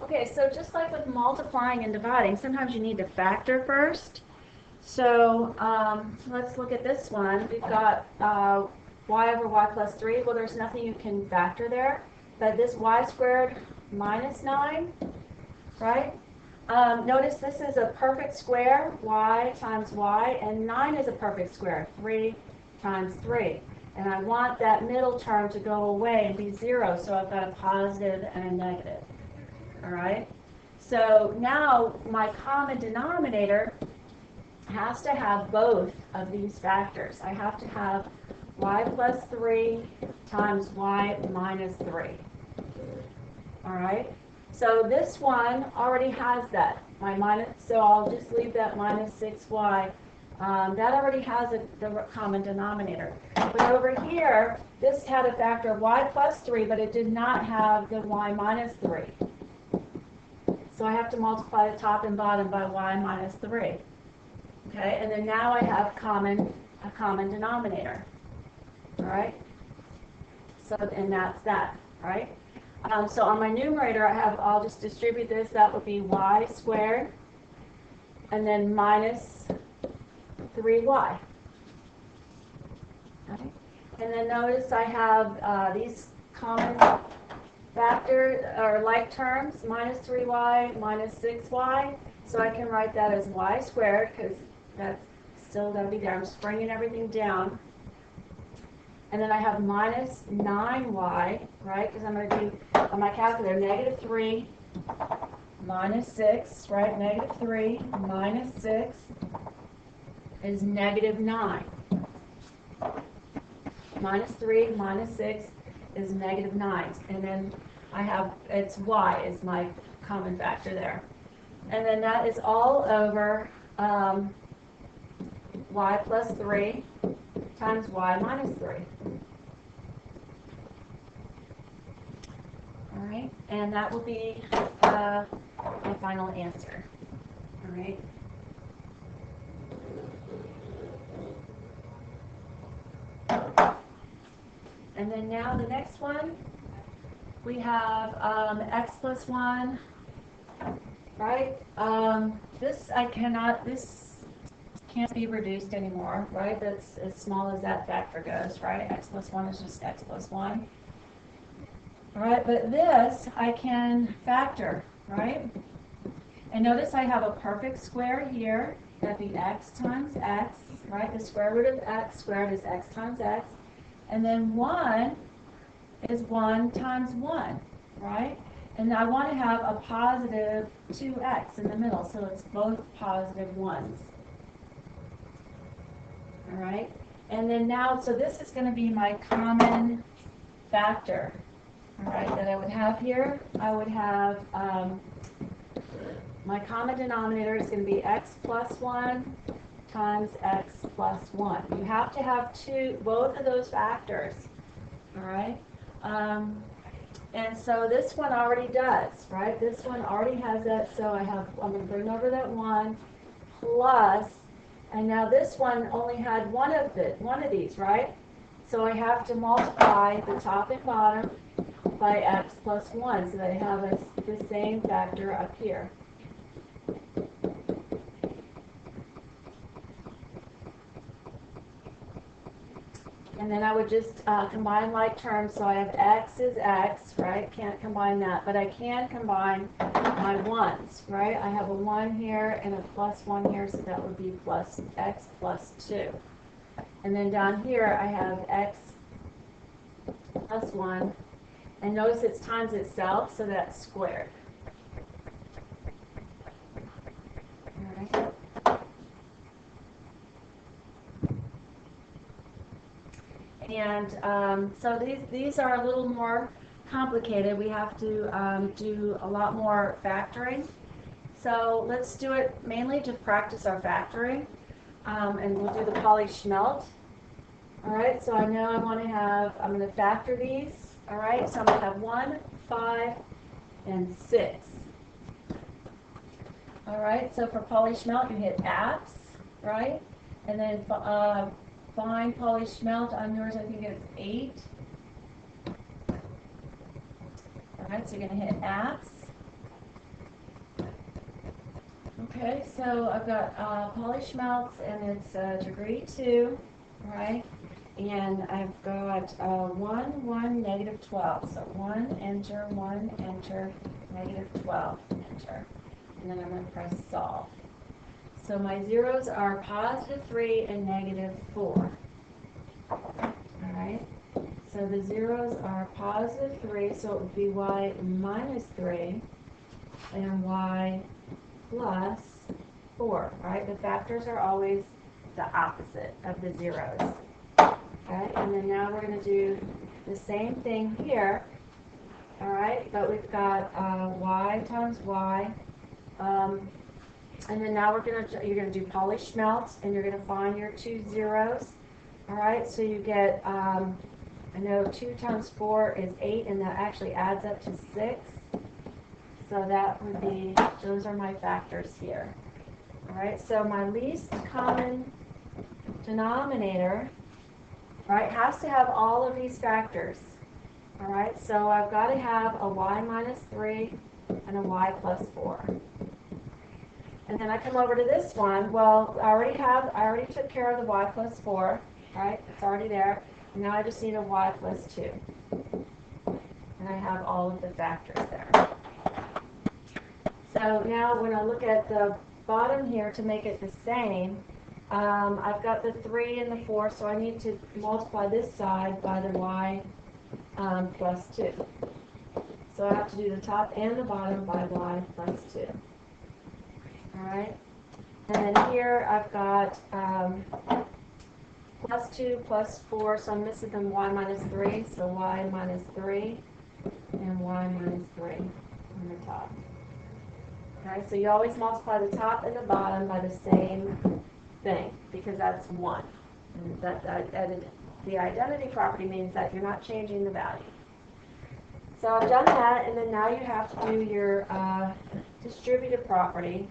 Okay, so just like with multiplying and dividing, sometimes you need to factor first. So let's look at this one. We've got y over y plus 3. Well, there's nothing you can factor there. But this y squared minus 9, right? Notice this is a perfect square, y times y, and 9 is a perfect square, 3 times 3. And I want that middle term to go away and be 0, so I've got a positive and a negative. All right? So now my common denominator has to have both of these factors. I have to have y plus 3 times y minus 3. All right? So this one already has that. So I'll just leave that minus 6y. That already has the common denominator. But over here, this had a factor of y plus 3, but it did not have the y minus 3. So I have to multiply the top and bottom by y minus 3. Okay, and then now I have a common denominator. All right? So, and that's that, right? So on my numerator, I'll just distribute this. That would be y squared, and then minus 3y. Okay. And then notice I have these common factors, or like terms, minus 3y, minus 6y. So I can write that as y squared, because that's still going to be there. I'm just bringing everything down. And then I have minus 9y, right? Because I'm going to do, on my calculator, negative 3 minus 6, right? Negative 3 minus 6 is negative 9. Minus 3 minus 6 is negative 9. And then I have, it's y is my common factor there. And then that is all over y plus 3 times y minus 3. All right, and that will be my final answer. All right. And then now the next one, we have x plus 1, right? This can't be reduced anymore, right? That's as small as that factor goes, right? X plus 1 is just x plus 1. All right, but this I can factor, right? And notice I have a perfect square here. That'd be x times x, right? The square root of x squared is x times x. And then 1 is 1 times 1, right? And I want to have a positive 2x in the middle, so it's both positive 1s. All right? And then now, so this is going to be my common factor, all right, that I would have here. I would have my common denominator is going to be x plus 1 times x plus 1. You have to have both of those factors, all right? And so this one already does, right? This one already has that, so I'm going to bring over that 1 plus, and now this one only had one of these, right? So I have to multiply the top and bottom by x plus 1, so that I have the same factor up here. And then I would just combine like terms, so I have x is x, right? Can't combine that, but I can combine my 1s, right? I have a 1 here and a plus 1 here, so that would be plus x plus 2. And then down here I have x plus 1, and notice it's times itself, so that's squared. All right. And so these are a little more complicated. We have to do a lot more factoring. So let's do it mainly to practice our factoring. And we'll do the Polly-Schmeldt. All right, so I know I'm going to factor these. All right, so I'm going to have 1, 5, and 6. All right, so for Polly-Schmeldt, you hit apps, right? And then find Polly-Schmeldt on yours, I think it's 8. All right, so you're going to hit apps. Okay, so I've got Polyschmelz, and it's degree 2, right? And I've got 1, 1, negative 12. So 1, enter, 1, enter, negative 12, enter. And then I'm going to press solve. So my zeros are positive 3 and negative 4. Alright, so the zeros are positive 3, so it would be y minus 3 and y plus 4. Alright, the factors are always the opposite of the zeros. Okay, and then now we're going to do the same thing here. Alright, but we've got y times y. And then now you're going to do Polyschmelz, and you're going to find your two zeros. Alright, so you get, I know 2 times 4 is 8, and that actually adds up to 6. So that would be, those are my factors here. Alright, so my least common denominator, right, has to have all of these factors. Alright, so I've got to have a y minus 3 and a y plus 4. And then I come over to this one. Well, I already took care of the y plus 4. Right? It's already there. Now I just need a y plus 2. And I have all of the factors there. So now when I look at the bottom here to make it the same, I've got the 3 and the 4, so I need to multiply this side by the y plus 2. So I have to do the top and the bottom by y plus 2. Alright? And then here I've got plus 2 plus 4, so I'm missing them y minus 3, so y minus 3 and y minus 3 on the top. Okay, so you always multiply the top and the bottom by the same thing, because that's 1. And the identity property means that you're not changing the value. So I've done that, and then now you have to do your distributive property.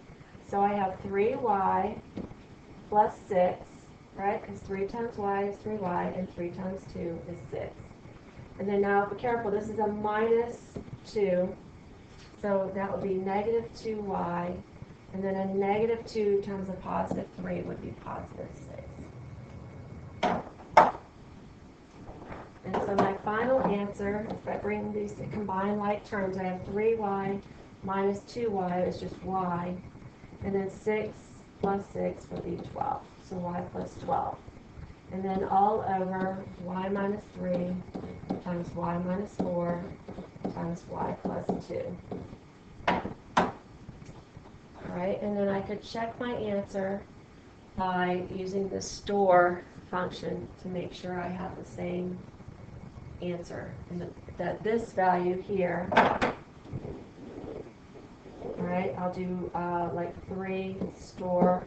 So I have 3y plus 6. Right? Because 3 times y is 3y, and 3 times 2 is 6. And then now, be careful, this is a minus 2, so that would be negative 2y, and then a negative 2 times a positive 3 would be positive 6. And so my final answer, if I bring these to combined like terms, I have 3y minus 2y is just y, and then 6 plus 6 would be 12. So y plus 12. And then all over y minus 3 times y minus 4 times y plus 2. Alright, and then I could check my answer by using the store function to make sure I have the same answer. And that this value here, alright, I'll do like 3 store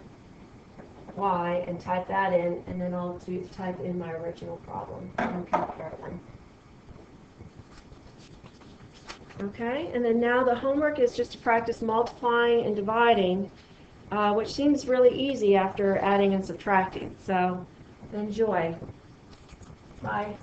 y and type that in, and then I'll type in my original problem and compare them. Okay, and then now the homework is just to practice multiplying and dividing, which seems really easy after adding and subtracting. So enjoy. Bye.